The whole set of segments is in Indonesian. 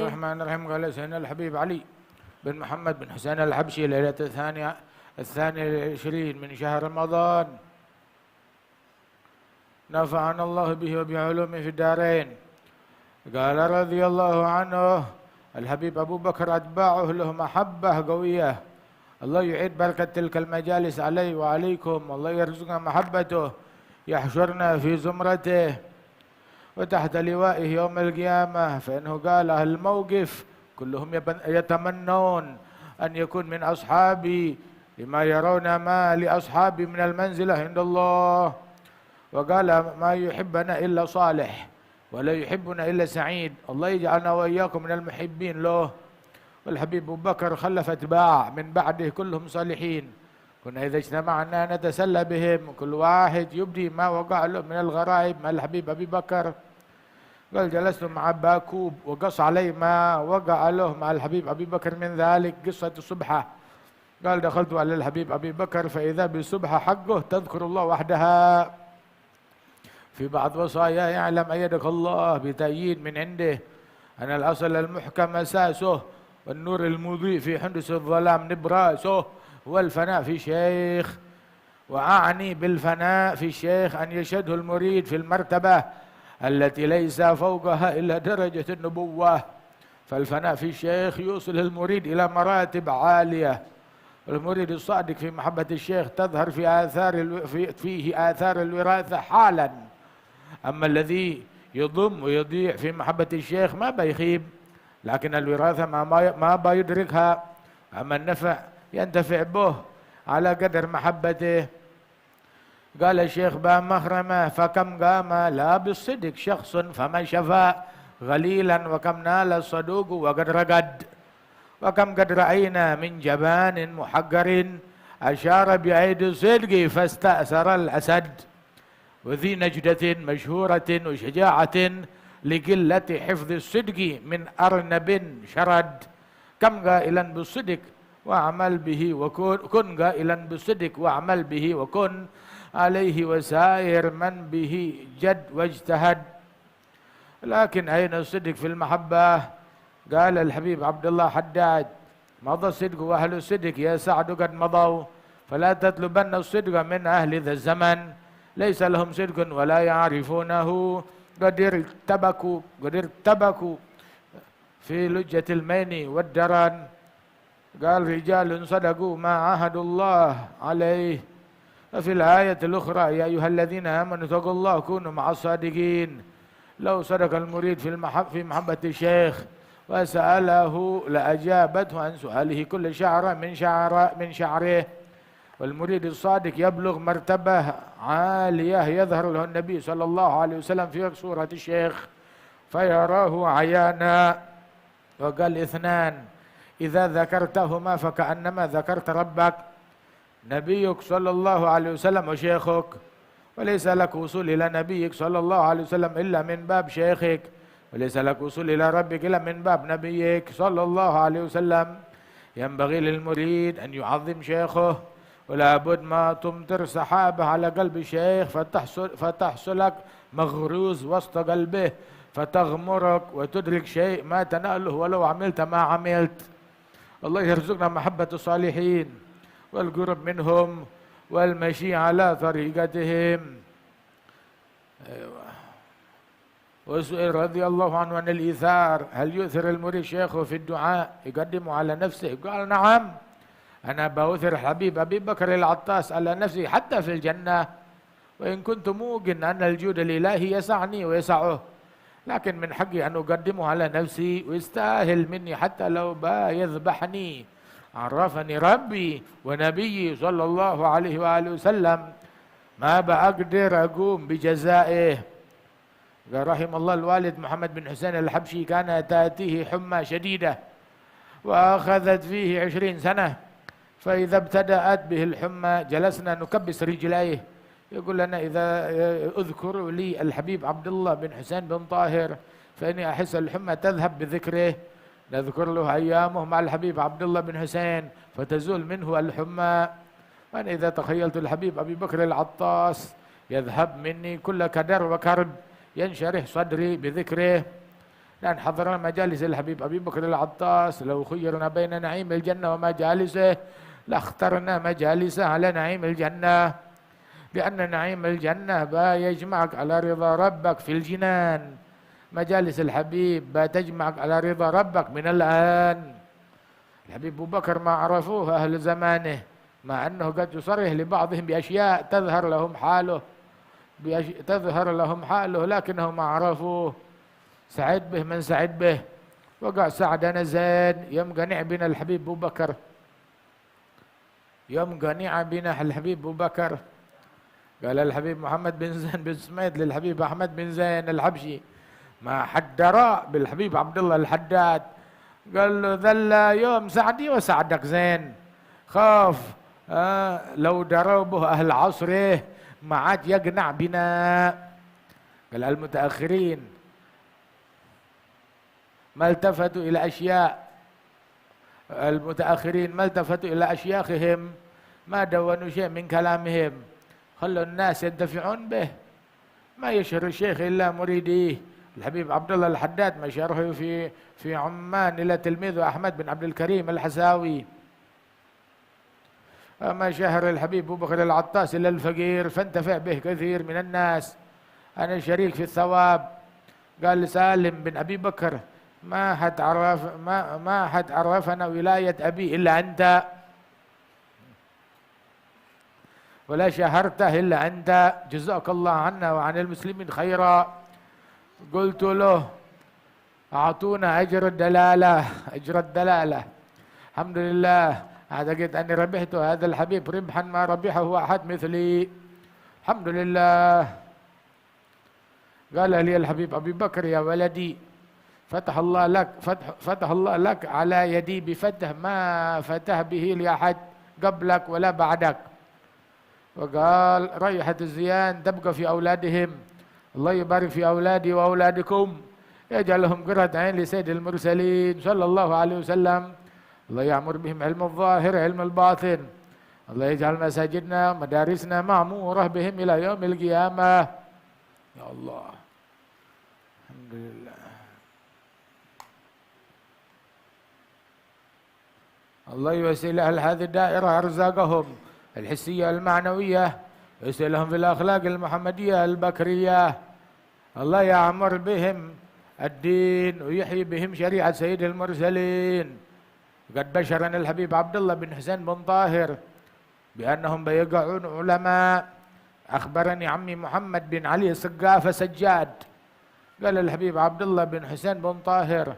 الرحمن الرحيم. قال سيدنا الحبيب علي بن محمد بن حسين الحبشي ليلة الثانية والعشرين من شهر رمضان، نفعنا الله به وبعلومه في الدارين. قال رضي الله عنه الحبيب أبو بكر أتباعه له محبة قوية، الله يعيد بركة تلك المجالس علي وعليكم، والله يرزقنا محبته، يحشرنا في زمرته وتحت لوائه يوم القيامة. فإنه قال أهل الموقف كلهم يتمنون أن يكون من أصحابي لما يرون ما لأصحابي من المنزلة عند الله. وقال ما يحبنا إلا صالح ولا يحبنا إلا سعيد، الله يجعلنا وإياكم من المحبين له. والحبيب أبو بكر خلف أتباع من بعده كلهم صالحين، كنا إذا اجتمعنا نتسلى بهم، كل واحد يبدي ما وقع له من الغرائب مع الحبيب أبي بكر. قال جلست مع باكوب وقص علي ما وقع له مع الحبيب أبي بكر من ذلك قصة السبحة. قال دخلت على الحبيب أبي بكر فإذا بالسبحة حقه تذكر الله وحدها. في بعض وصايا يعلم أيدك الله بتأييد من عنده أن الأصل المحكم أساسه، والنور المضيء في حندس الظلام نبراسه، والفناء في شيخ. وأعني بالفناء في الشيخ أن يشهده المريد في المرتبة التي ليس فوقها إلا درجة النبوة، فالفناء في الشيخ يوصل المريد إلى مراتب عالية. المريد الصادق في محبة الشيخ تظهر فيه آثار الوراثة حالا. أما الذي يضم ويضيع في محبة الشيخ ما بيخيب، لكن الوراثة ما بيدركها. أما النفع ينتفع به على قدر محبته. قال الشيخ بام مخرمة فكم قام لا بالصدق شخص فما شفى غليلا، وكم نال الصدوق وقد رقد، وكم قد رأينا من جبان محقر أشار بعيد الصدق فاستأثر الأسد، وذي نجدة مشهورة وشجاعة لقلة حفظ الصدق من أرنب شرد. كم قائلا بالصدق واعمل به وكن قائلا بالصدق واعمل به وكن عليه وسائر من به جد واجتهد. لكن أين الصدق في المحبة؟ قال الحبيب عبد الله حداد مضى الصدق وأهل الصدق يا سعد قد مضوا، فلا تطلبن الصدق من أهل ذا الزمن، ليس لهم صدق ولا يعرفونه، قد ارتبكوا في لجة المين والدرن. قال رجال صدقوا ما عاهدوا الله عليه. وفي الآية الأخرى يا أيها الذين آمنوا اتقوا الله كونوا مع الصادقين. لو صدق المريد في محبة الشيخ وسأله لأجابته عن سؤاله كل شعرة من شعره. والمريد الصادق يبلغ مرتبة عالية يظهر له النبي صلى الله عليه وسلم في صورة الشيخ فيراه عيانا. وقال اثنان إذا ذكرتهما فكأنما ذكرت ربك، نبيك صلى الله عليه وسلم وشيخك، وليس لك وصول إلى نبيك صلى الله عليه وسلم إلا من باب شيخك، وليس لك وصول إلى ربك إلا من باب نبيك صلى الله عليه وسلم. ينبغي للمريد أن يعظم شيخه، ولا بد ما تمطر سحابة على قلب الشيخ فتحصلك مغروز وسط قلبه فتغمرك وتدرك شيء ما تناله ولو عملت ما عملت. الله يرزقنا محبة الصالحين والقرب منهم والمشي على طريقتهم. وسئل رضي الله عنه عن الإيثار، هل يؤثر المريد شيخه في الدعاء يقدمه على نفسه؟ قال نعم، أنا بأؤثر حبيب أبي بكر العطاس على نفسي حتى في الجنة، وإن كنت موقن أن الجود الإلهي يسعني ويسعه، لكن من حقي أن أقدمه على نفسي ويستاهل مني حتى لو يذبحني. عرفني ربي ونبيي صلى الله عليه وآله وسلم ما بأقدر أقوم بجزائه. قال رحم الله الوالد محمد بن حسين الحبشي كان تأتيه حمى شديدة وأخذت فيه 20 سنة، فإذا ابتدأت به الحمى جلسنا نكبس رجليه. يقول لنا إذا أذكر لي الحبيب عبد الله بن حسين بن طاهر فإني أحس الحمى تذهب بذكره. نذكر له أيامه مع الحبيب عبد الله بن حسين فتزول منه الحمى. وأنا إذا تخيلت الحبيب أبي بكر العطاس يذهب مني كل كدر وكرب، ينشرح صدري بذكره. Dan حضرنا مجالس الحبيب أبي بكر العطاس لو خيرنا بين نعيم الجنة ومجالسه لاخترنا مجالسه على نعيم الجنة، لأن نعيم الجنة يجمعك على رضا ربك في الجنان، مجالس الحبيب تجمعك على رضا ربك من الآن. الحبيب أبو بكر ما عرفوه أهل زمانه، مع أنه قد يصرح لبعضهم بأشياء تظهر لهم حاله لكنهم ما عرفوه. سعد به من سعد به، وقع سعدنا زين يوم قنع بنا الحبيب أبو بكر، يوم قنع بنا الحبيب أبو بكر. قال الحبيب محمد بن زين بن سميد للحبيب أحمد بن زين الحبشي ما حد درى بالحبيب عبد الله الحداد، قال له ذل يوم سعدي وسعدك زين، خاف لو دروا به أهل عصره ما عاد يقنع بنا. قال المتأخرين ما التفتوا إلى أشياء، المتأخرين ما التفتوا إلى أشياخهم، ما دونوا شيء من كلامهم، خلوا الناس ينتفعون به. ما يشهر الشيخ إلا مريديه. الحبيب عبد الله الحداد مشهره في عمان إلى تلميذه أحمد بن عبد الكريم الحساوي. ما شهر الحبيب أبو بكر العطاس إلى الفقير فانتفع به كثير من الناس. أنا شريك في الثواب. قال سالم بن أبي بكر ما حد عرفنا ولاية أبي إلا أنت، ولا شهرته إلا أنت، جزاك الله عنا وعن المسلمين خيرا. قلت له أعطونا أجر الدلالة. الحمد لله أعتقد أني ربحت هذا الحبيب ربحا ما ربحه أحد مثلي، الحمد لله. قال لي الحبيب أبي بكر يا ولدي فتح الله لك على يدي بفتح ما فتح به لأحد قبلك ولا بعدك. وقال ريحة الزيان تبقى في أولادهم، الله يبارك في أولادي وأولادكم، يجعلهم قرة عين لسيد المرسلين صلى الله عليه وسلم. الله يعمر بهم علم الظاهر علم الباطن، الله يجعل مساجدنا مدارسنا معمورة بهم إلى يوم القيامة يا الله. الحمد لله. الله يوسع أهل هذه الدائرة أرزاقهم الحسية المعنوية، يوسع لهم في الأخلاق المحمدية البكرية. الله يعمر بهم الدين ويحيي بهم شريعة سيد المرسلين. قد بشرنا الحبيب عبد الله بن حسين بن طاهر بأنهم بيقعون علماء. أخبرني عمي محمد بن علي السقافة سجاد، قال الحبيب عبد الله بن حسين بن طاهر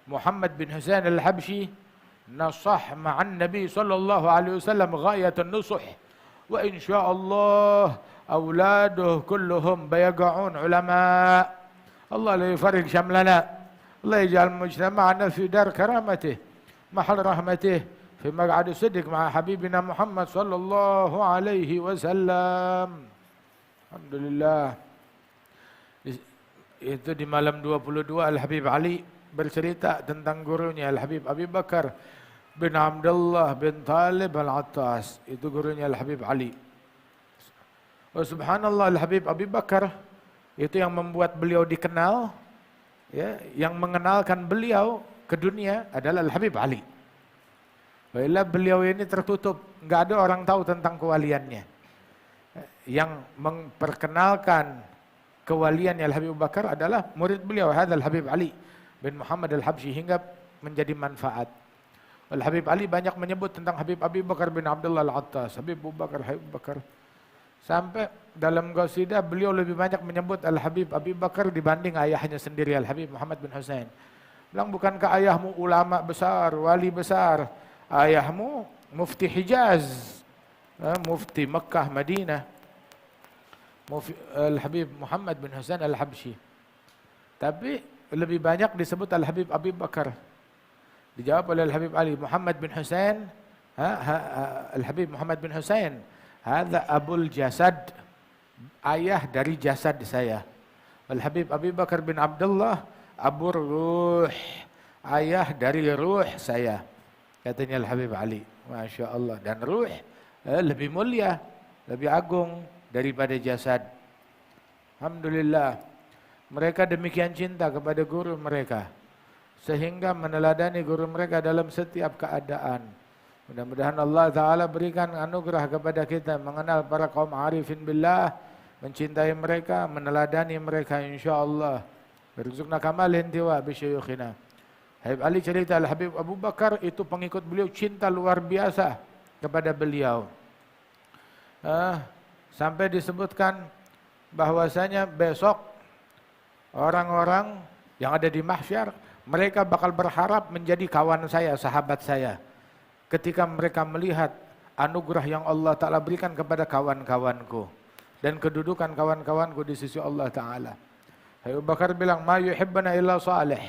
محمد بن حسين الحبشي نصح مع النبي صلى الله عليه وسلم غاية النصح، وإن شاء الله أولاده كلهم بيقعون علماء. الله لا يفرق شملنا، الله يجعل مجتمعنا في دار كرامته محل رحمته في مقعد صدق مع حبيبنا محمد صلى الله عليه وسلم. Alhamdulillah. Itu di malam 22 Al-Habib Ali bercerita tentang gurunya Al-Habib Abi Bakar bin Abdullah bin Talib Al-Attas. Itu gurunya Al-Habib Ali. Oh subhanallah, Al-Habib Abi Bakar itu yang membuat beliau dikenal, ya, yang mengenalkan beliau ke dunia adalah Al-Habib Ali. Baiklah, beliau ini tertutup, nggak ada orang tahu tentang kewaliannya. Yang memperkenalkan kewaliannya Al-Habib Abu Bakar adalah murid beliau, Hadzal Habib Ali bin Muhammad Al-Habsyi, hingga menjadi manfaat. Al-Habib Ali banyak menyebut tentang Habib Abi Bakar bin Abdullah Al-Attas, Habib Abu Bakar, Habib Bakar. Sampai dalam qasidah beliau lebih banyak menyebut Al-Habib Abi Bakar dibanding ayahnya sendiri Al-Habib Muhammad bin Husain. Bilang, bukankah ayahmu ulama besar, wali besar? Ayahmu mufti Hijaz, mufti Makkah, Madinah, Al-Habib Muhammad bin Husain Al-Habsyi. Tapi lebih banyak disebut Al-Habib Abi Bakar. Dijawab oleh Al-Habib Ali, Muhammad bin Husain, Al-Habib Muhammad bin Husain, hadza abul jasad, ayah dari jasad saya. Al-Habib Abi Bakar bin Abdullah, abur ruh, ayah dari ruh saya. Katanya Al-Habib Ali, Masya Allah. Dan ruh lebih mulia, lebih agung daripada jasad. Alhamdulillah. Mereka demikian cinta kepada guru mereka sehingga meneladani guru mereka dalam setiap keadaan. Mudah-mudahan Allah Ta'ala berikan anugerah kepada kita mengenal para kaum arifin billah, mencintai mereka, meneladani mereka insyaAllah. Berzukna kamal hintiwa bisyuyukhina. Habib Ali cerita Al-Habib Abu Bakar itu pengikut beliau cinta luar biasa kepada beliau. Sampai disebutkan bahwasanya besok orang-orang yang ada di mahsyar, mereka bakal berharap menjadi kawan saya, sahabat saya. Ketika mereka melihat anugerah yang Allah Ta'ala berikan kepada kawan-kawanku. Dan kedudukan kawan-kawanku di sisi Allah Ta'ala. Abu Bakar bilang, ma yuhibbana illa salih.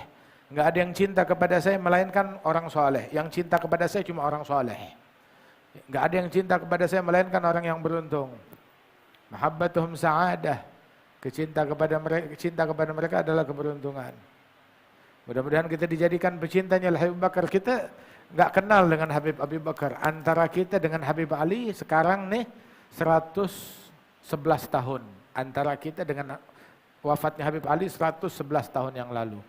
Enggak ada yang cinta kepada saya melainkan orang soleh. Yang cinta kepada saya cuma orang soleh. Enggak ada yang cinta kepada saya melainkan orang yang beruntung. Mahabbatuhum sa'adah. Cinta kepada mereka adalah keberuntungan. Mudah-mudahan kita dijadikan pecintanya Habib Bakar. Kita enggak kenal dengan Habib Abu Bakar. Antara kita dengan Habib Ali sekarang nih 111 tahun. Antara kita dengan wafatnya Habib Ali 111 tahun yang lalu.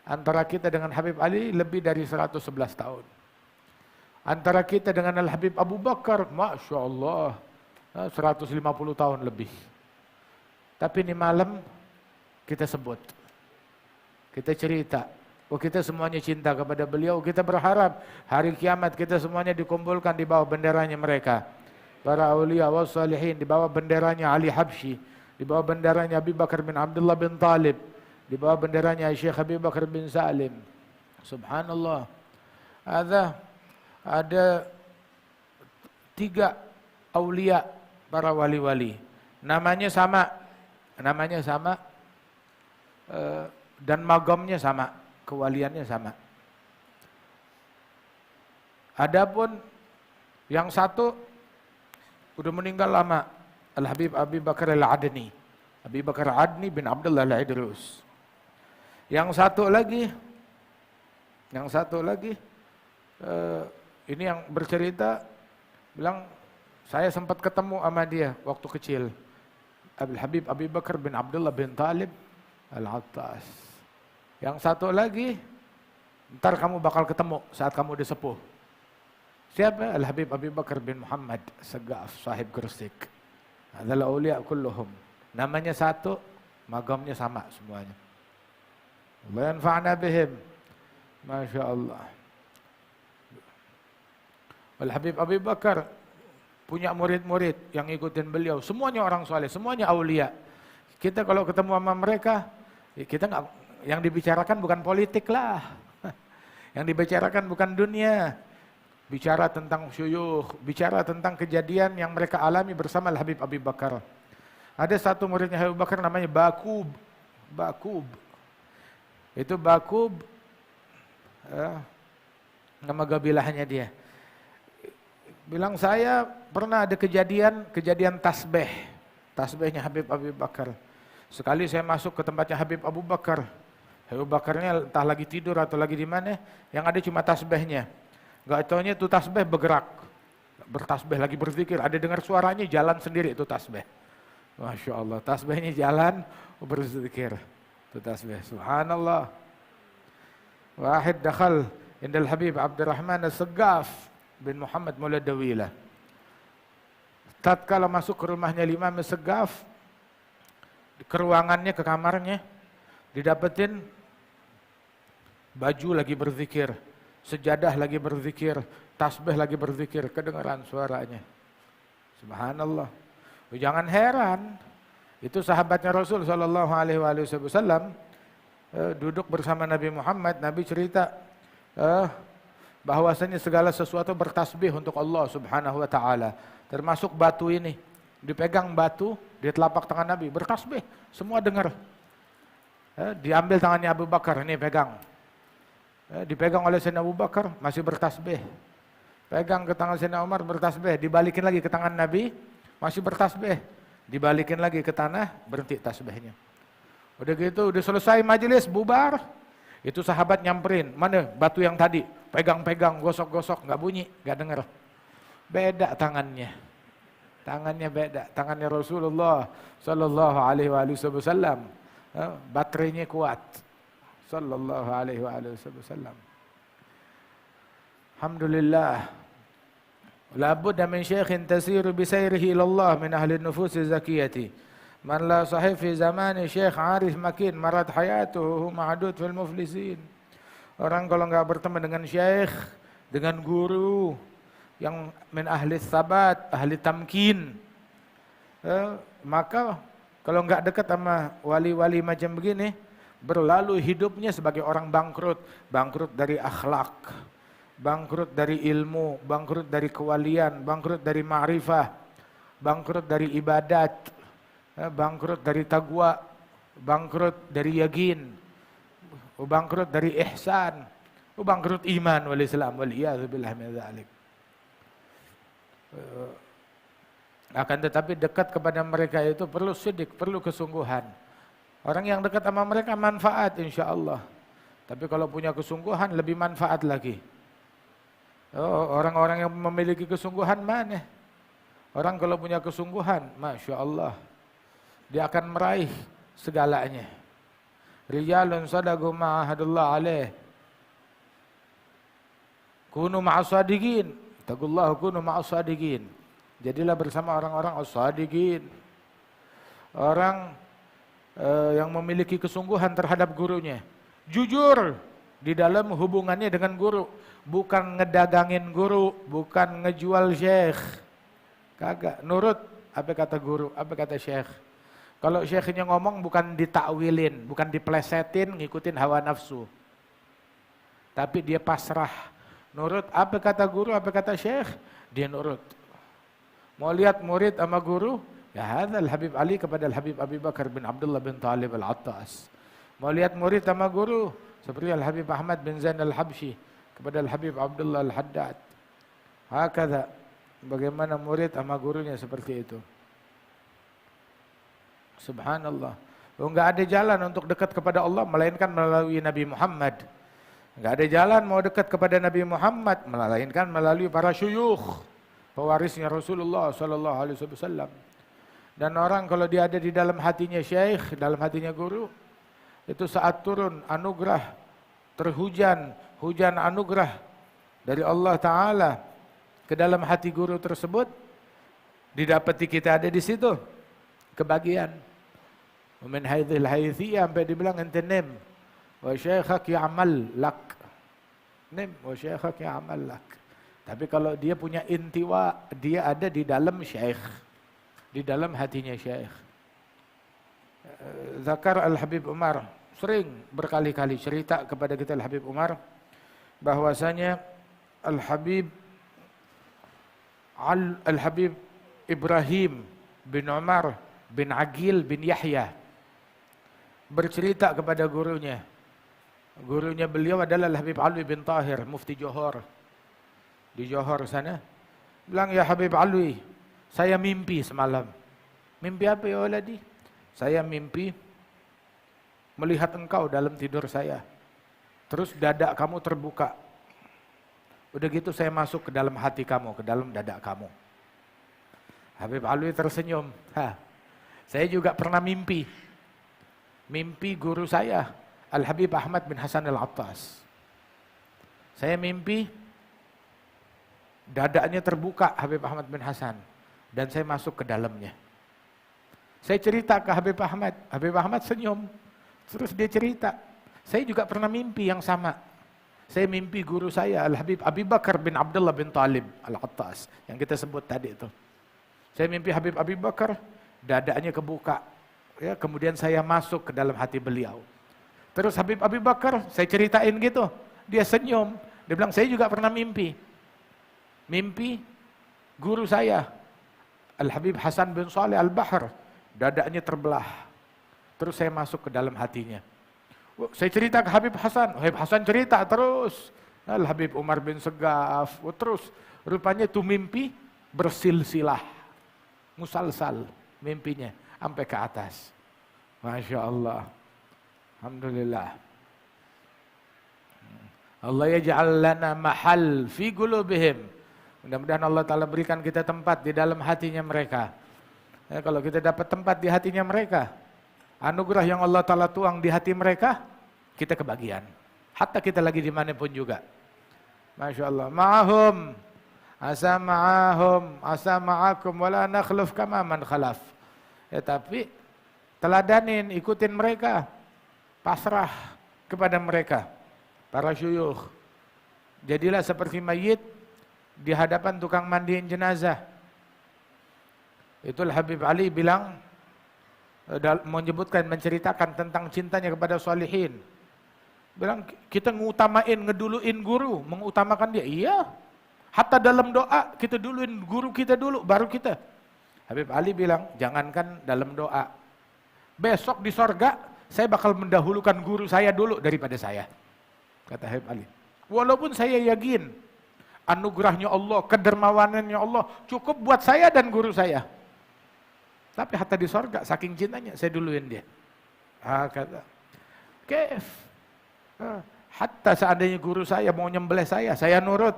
Antara kita dengan Habib Ali lebih dari 111 tahun. Antara kita dengan Al-Habib Abu Bakar, Masya Allah, 150 tahun lebih. Tapi ini malam kita sebut, kita cerita, kita semuanya cinta kepada beliau, kita berharap hari kiamat kita semuanya dikumpulkan di bawah benderanya mereka. Para awliya wa salihin, di bawah benderanya Ali Habsyi, di bawah benderanya Abi Bakar bin Abdullah bin Talib, di bawah benderanya Syekh Abi Bakar bin Salim. Subhanallah. Ada 3 aulia para wali-wali. Namanya sama dan magamnya sama, kewaliannya sama. Adapun yang satu udah meninggal lama, Al-Habib Abi Bakar Al-Adni. Abi Bakar Adni bin Abdullah Al-Idrus. Yang satu lagi ini yang bercerita bilang saya sempat ketemu sama dia waktu kecil. Al-Habib Abi Bakar bin Abdullah bin Talib Al-Attas. Yang satu lagi ntar kamu bakal ketemu saat kamu udah sepuh. Siapa? Al-Habib Abi Bakar bin Muhammad Segaf sahib Gresik. Adalah awliya kulluhum. Namanya satu, magamnya sama semuanya. Allah yanfa'na bihim. Masya Allah. Al-Habib Abi Bakar punya murid-murid yang ikutin beliau. Semuanya orang soleh, semuanya aulia. Kita kalau ketemu sama mereka, kita nggak, yang dibicarakan bukan politik lah. Yang dibicarakan bukan dunia. Bicara tentang syuyukh, bicara tentang kejadian yang mereka alami bersama Al-Habib Abi Bakar. Ada satu muridnya Habib Bakar namanya Bakub. Itu Bakub, nama gabilahnya dia. Bilang saya pernah ada kejadian tasbihnya Habib Abi Bakar. Sekali saya masuk ke tempatnya Habib Abu Bakar. Habib Bakarnya entah lagi tidur atau lagi di mana, yang ada cuma tasbihnya. Gak taunya itu tasbih bergerak, bertasbih lagi berzikir, ada dengar suaranya jalan sendiri itu tasbih. Masya Allah, tasbihnya jalan berzikir. Itu tasbih, subhanallah. Wahid dakhal indal Habib Abdurrahman As-Segaf bin Muhammad Muladawila. Tatkala masuk ke rumahnya Imam As-Segaf, ke ruangannya, ke kamarnya, didapetin baju lagi berzikir, sejadah lagi berzikir, tasbih lagi berzikir, kedengaran suaranya. Subhanallah. Jangan heran, itu sahabatnya Rasul sallallahu alaihi wasallam duduk bersama Nabi Muhammad. Nabi cerita bahwasanya segala sesuatu bertasbih untuk Allah Subhanahu wa taala, termasuk batu ini. Dipegang batu di telapak tangan Nabi, bertasbih, semua dengar. Diambil tangannya Abu Bakar, ini pegang. Dipegang oleh Sayyidina Abu Bakar, masih bertasbih. Pegang ke tangan Sayyidina Umar, bertasbih. Dibalikin lagi ke tangan Nabi, masih bertasbih. Dibalikin lagi ke tanah, berhenti tasbihnya. Udah gitu, udah selesai majelis, bubar. Itu sahabat nyamperin, mana batu yang tadi? Pegang-pegang, gosok-gosok, nggak bunyi, nggak denger. Beda tangannya. Tangannya beda, tangannya Rasulullah sallallahu alaihi wasallam. baterainya kuat. Sallallahu alaihi wasallam. Alhamdulillah. La budda min syekhin tasiru bisayrihi ila Allah min ahli an-nufus zakiyati. Man la sahih fi zamani syekh arif makin marat hayatuhu ma'dud fil muflisin. Orang kalau enggak bertemu dengan syekh, dengan guru yang min ahli sabat, ahli tamkin, maka kalau enggak dekat sama wali-wali macam begini, berlalu hidupnya sebagai orang bangkrut, bangkrut dari akhlak, bangkrut dari ilmu, bangkrut dari kewalian, bangkrut dari ma'rifah, bangkrut dari ibadat, bangkrut dari taqwa, bangkrut dari yakin, bangkrut dari ihsan, bangkrut iman wal Islam wal iyadzu billah min dzalik. Akan tetapi dekat kepada mereka itu perlu sidik, perlu kesungguhan. Orang yang dekat sama mereka manfaat insyaallah. Tapi kalau punya kesungguhan lebih manfaat lagi. Orang-orang yang memiliki kesungguhan mana? Orang kalau punya kesungguhan, Masya Allah, dia akan meraih segalanya. Rijalun sadaqu ma'ahadullah alaih. Kunu ma'as-sadiqin. Taqullahu kunu ma'as-sadiqin. Jadilah bersama orang-orang as-sadiqin. Orang yang memiliki kesungguhan terhadap gurunya. Jujur di dalam hubungannya dengan guru. Bukan ngedagangin guru, bukan ngejual syekh. Kagak, nurut apa kata guru, apa kata syekh. Kalau syekhnya ngomong bukan ditakwilin, bukan diplesetin, ngikutin hawa nafsu. Tapi dia pasrah, nurut apa kata guru, apa kata syekh, dia nurut. Mau lihat murid sama guru, ya hadzal Habib Ali kepada Al-Habib Abi Bakar bin Abdullah bin Talib Al-Attas. Mau lihat murid sama guru, seperti Al-Habib Ahmad bin Zain Al-Habsyi kepada Al-Habib Abdullah Al-Haddad. Hakadha, bagaimana murid sama gurunya seperti itu. Subhanallah. Enggak ada jalan untuk dekat kepada Allah melainkan melalui Nabi Muhammad. Enggak ada jalan mau dekat kepada Nabi Muhammad melainkan melalui para syuyukh, pewarisnya Rasulullah sallallahu alaihi wasallam. Dan orang kalau dia ada di dalam hatinya syekh, dalam hatinya guru, itu saat turun anugerah, terhujan, hujan anugerah dari Allah Ta'ala ke dalam hati guru tersebut, didapati kita ada di situ, kebagian. Min haithil haithiyah, sampai dibilang ente nim, wa syekhak ya'mal lak. Nim, wa syekhak ya'mal lak. Tapi kalau dia punya intiwa, dia ada di dalam syekh, di dalam hatinya syekh. Zakar Al-Habib Umar, sering berkali-kali cerita kepada kita Al-Habib Umar, bahwasanya Al-Habib Ibrahim bin Umar bin Aqil bin Yahya bercerita kepada gurunya. Gurunya beliau adalah Al-Habib Alwi bin Tahir, mufti Johor. Di Johor sana. Bilang, ya Habib Alwi, saya mimpi semalam. Mimpi apa ya waladi? Saya mimpi melihat engkau dalam tidur saya. Terus dada kamu terbuka. Udah gitu saya masuk ke dalam hati kamu, ke dalam dada kamu. Habib Alwi tersenyum. Saya juga pernah mimpi. Mimpi guru saya, Al-Habib Ahmad bin Hasan Al-Attas. Saya mimpi dadanya terbuka Habib Ahmad bin Hasan. Dan saya masuk ke dalamnya. Saya cerita ke Habib Ahmad senyum. Terus dia cerita, saya juga pernah mimpi yang sama. Saya mimpi guru saya, Al-Habib Abi Bakar bin Abdullah bin Talib Al-Attas. Yang kita sebut tadi itu. Saya mimpi Habib Abi Bakar, dadanya kebuka. Ya, kemudian saya masuk ke dalam hati beliau. Terus Habib Abi Bakar, saya ceritain gitu. Dia senyum. Dia bilang, saya juga pernah mimpi. Mimpi guru saya, Al-Habib Hasan bin Saleh Al-Bahr. Dadanya terbelah. Terus saya masuk ke dalam hatinya. Saya cerita ke Habib Hasan. Habib Hasan cerita terus. Al-Habib Umar bin Segaf. Terus rupanya itu mimpi bersilsilah. Musalsal mimpinya. Sampai ke atas. Masya Allah. Alhamdulillah. Allah yaj'al lana mahal fi qulubihim. Mudah-mudahan Allah Ta'ala berikan kita tempat di dalam hatinya mereka. Ya, kalau kita dapat tempat di hatinya mereka, Anugerah yang Allah Ta'ala tuang di hati mereka, kita kebagian. Hatta kita lagi dimanapun juga. Masya Allah. Ma'ahum, asa ma'ahum, asa ma'akum, wala nakhluf kama man khalaf. Ya, tapi teladanin, ikutin mereka. Pasrah kepada mereka. Para syuyukh. Jadilah seperti mayit di hadapan tukang mandiin jenazah. Itulah Habib Ali bilang, menyebutkan, menceritakan tentang cintanya kepada salihin. Bilang kita ngutamain, ngeduluin guru, mengutamakan dia. Iya. Hatta dalam doa kita duluin guru kita dulu, baru kita. Habib Ali bilang, jangankan dalam doa. Besok di sorga, saya bakal mendahulukan guru saya dulu daripada saya. Kata Habib Ali. Walaupun saya yakin, anugerahnya Allah, kedermawanannya Allah, cukup buat saya dan guru saya. Tapi hatta di sorga, saking cintanya, saya duluin dia. Kata, kef. Hatta seandainya guru saya mau nyembelih saya nurut.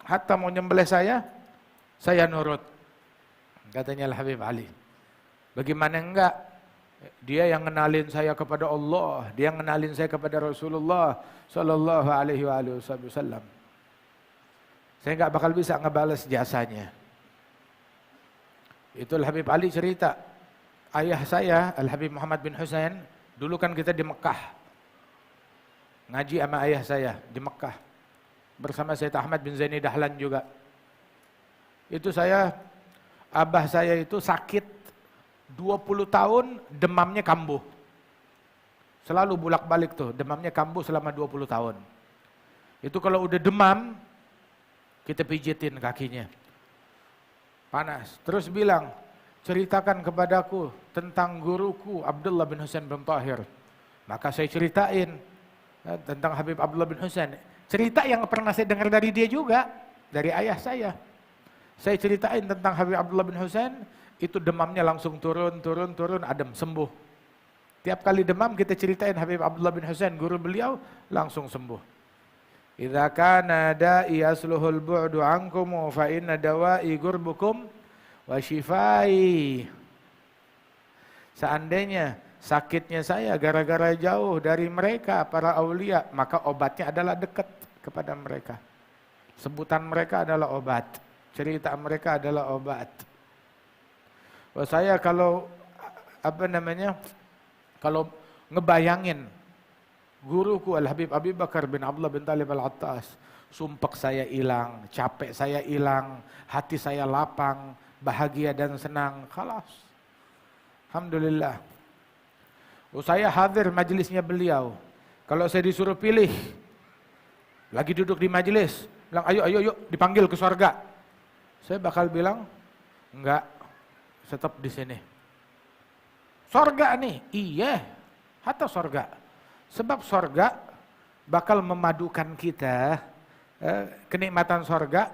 Hatta mau nyembelih saya nurut. Katanya Habib Ali. Bagaimana enggak? Dia yang ngenalin saya kepada Allah, dia yang ngenalin saya kepada Rasulullah sallallahu alaihi wasallam. Saya enggak bakal bisa ngebalas jasanya. Itulah Habib Ali cerita. Ayah saya, Al-Habib Muhammad bin Husain, dulu kan kita di Mekah. Ngaji sama ayah saya di Mekah. Bersama Sayyid Ahmad bin Zaini Dahlan juga. Itu abah saya itu sakit 20 tahun, demamnya kambuh. Selalu bolak-balik tuh, demamnya kambuh selama 20 tahun. Itu kalau udah demam, kita pijitin kakinya. Panas. Terus bilang, ceritakan kepadaku tentang guruku Abdullah bin Husain bin Tahir. Maka saya ceritain tentang Habib Abdullah bin Husain. Cerita yang pernah saya dengar dari dia juga, dari ayah saya. Saya ceritain tentang Habib Abdullah bin Husain, itu demamnya langsung turun, adem, sembuh. Tiap kali demam kita ceritain Habib Abdullah bin Husain, guru beliau, langsung sembuh. Idza kana da'i asluhul bu'du ankum fa inna dawa'i gurbukum wa shifai. Seandainya sakitnya saya gara-gara jauh dari mereka para aulia, maka obatnya adalah dekat kepada mereka. Sebutan mereka adalah obat, cerita mereka adalah obat. Wah, saya kalau kalau ngebayangin guruku Al-Habib Abi Bakar bin Abdullah bin Talib Al-Attas, sumpek saya hilang, capek saya hilang, hati saya lapang, bahagia dan senang. Khalas. Alhamdulillah. Saya hadir majelisnya beliau. Kalau saya disuruh pilih, lagi duduk di majelis, bilang ayo dipanggil ke surga. Saya bakal bilang, enggak, stop di sini. Surga nih, iya, hatta surga. Sebab sorga bakal memadukan kita, kenikmatan sorga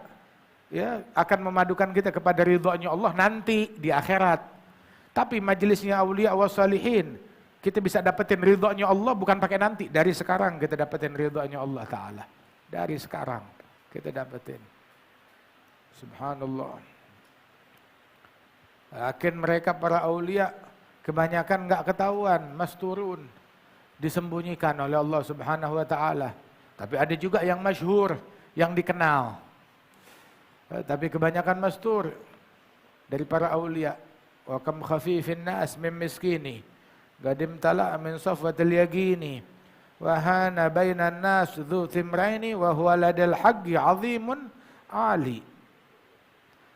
ya, akan memadukan kita kepada ridhonya Allah nanti di akhirat. Tapi majelisnya aulia wa salihin, kita bisa dapetin ridhonya Allah bukan pakai nanti, dari sekarang kita dapetin ridhonya Allah Ta'ala. Dari sekarang kita dapetin. Subhanallah. Akhir mereka para aulia kebanyakan enggak ketahuan, masturun, disembunyikan oleh Allah Subhanahu wa taala. Tapi ada juga yang masyhur, yang dikenal. Tapi kebanyakan mastur dari para aulia. Wa kam khafifin nas min miskini, gadim tala min safwatil yaqini, wa hana bainan nas dzu timraini wa huwa ladal haqqi azimun ali.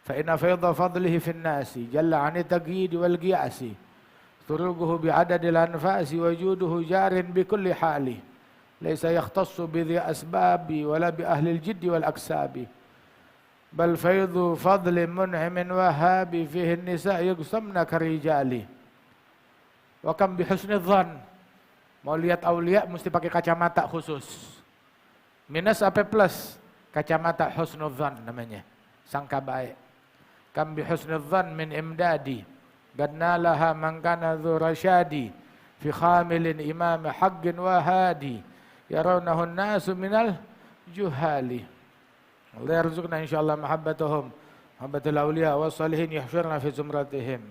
Fa inna fayda fadlihi fin nasi jalla 'ani taqyid wal qiyasi. Turuguhu bi'adadil anfasi wajuduhu jarin bikulli hali. Laisa yakhtassu bidhi asbabi wala bi ahlil jiddi wal aksabi. Bal faydu fadli mun'imin wahabi fihi nisa yugsamna karijali. Wa kam bihusni dhan. Mau lihat aulia mesti pakai kacamata khusus. Minus apa plus? Kacamata husnudzan namanya. Sangka baik. Kam bihusni dhan min imdadi. Gadna laha man kana dzu rasyadi fi khamilin imam haqqin wa hadi yarawnahu an-nasu minal juhali. Allah yarzuqna insyaallah mahabbatuhum, mahabbatul auliya was salihin yahsyurna fi zumratihim.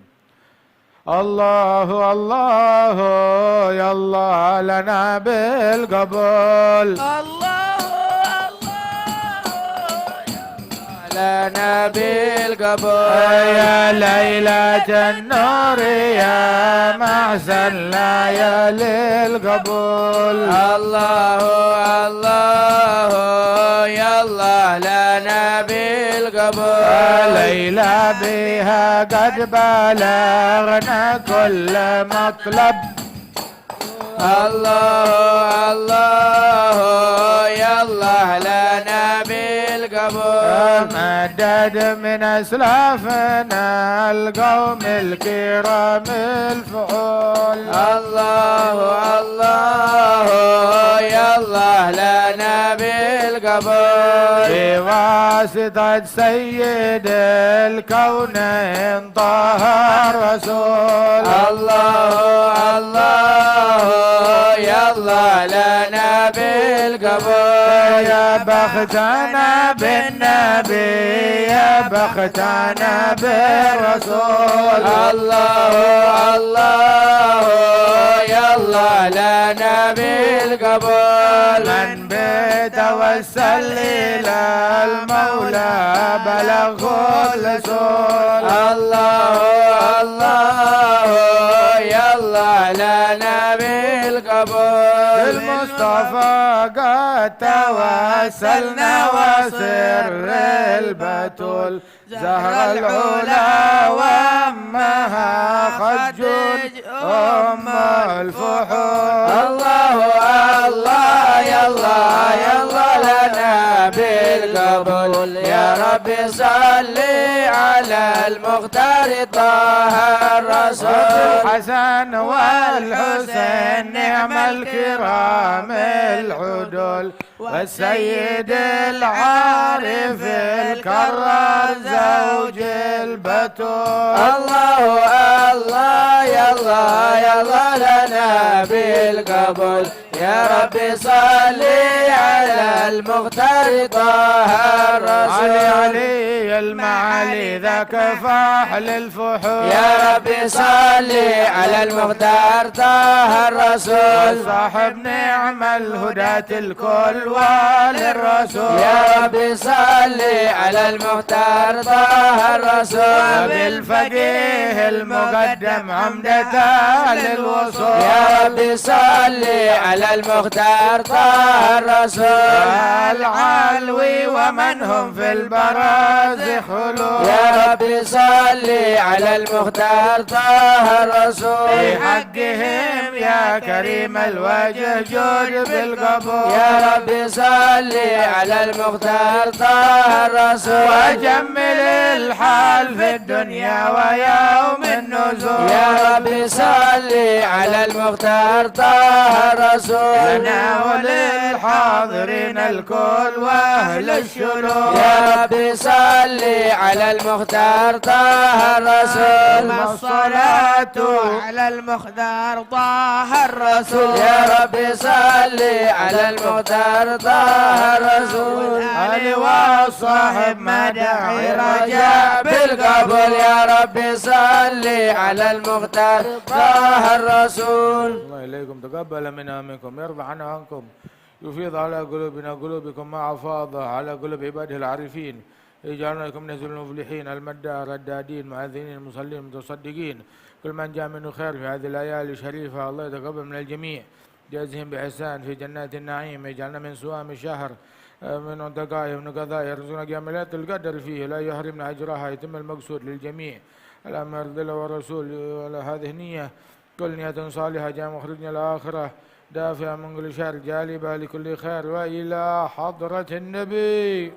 الله الله يا الله لنا بالقبول. لنا بالقبول يا ليلة النور يا محسن ليالي القبول. الله الله يا الله لنا بالقبول. ليلى بها قد بلغنا كل مطلب. الله الله يا الله لنا بالقبول. مدد من أسلافنا القوم الكرام الفعول. الله الله يا الله لنا بالقبول. بواسطة سيد الكونين طه الرسول. الله الله يا الله لنا بالقبول. يا بختنا بالنبي يا بختنا بالرسول. الله الله يا الله لنا بالقبول. من بتوسل إلى المولى بلغ الرسول. الله الله يا الله لنا بالقبول. المصطفى قد توسلنا وسر البتول. زهر العلا وامها خجل ام الفحول. الله الله يا الله يا الله لنا بالقبول. يا ربي صل على المختار طه الرسول. الحسن والحسين نعم الكرام العدول. والسيد العارف الكرار زوج البتول. الله الله يا الله يا الله لنا بالقبول. يا ربي صل على المختار طه الرسول. علي علي المعالي ذاك فاحل الفحول. يا ربي صل على المختار طه الرسول. صاحب نعم الهداة الكل وللرسول. يا ربي صل على المختار طه الرسول. بالفقيه المقدم عمدة للوصول. يا ربي صل على المختار طه الرسول. العلوي ومن هم في البرازخ خلود. يا ربي صل على المختار طه الرسول. في حقهم يا كريم الوجه جود بالقبول. يا ربي صل على المختار طه الرسول. وجمل الحال في الدنيا ويوم النزول. يا ربي صل على المختار طه الرسول. لنا وللحاضرين الكل واهل الشلول. يا ربي صل على المختار طه الرسول. الصلاة على المختار طه الرسول. يا ربي صل على المختار طه الرسول. علي والصاحب مدعي رجاء بالقبول. يا ربي صل على المختار طه الرسول. الله إليكم تقبل منا منكم يرضى عنا عنكم يفيض على قلوبنا قلوبكم ما أفاض على قلوب عباده العارفين. يجعلنا لكم نزل المفلحين المدار الدادين معذنين المصلين المتصدقين. كل من جاء منه خير في هذه الليالي الشريفة الله يتقبل من الجميع. جازهم بإحسان في جنات النعيم. يجعلنا من سوام الشهر من عتقائه من قضائه. يرزقنا قيام ليلة القدر فيه لا يحرمنا أجرها. يتم المقصود للجميع. الأمر ذل والرسول ولا هذه نية كل نية صالحة جاء مخرجنا الآخرة دافع من كل شر جالبة لكل خير وإلى حضرة النبي.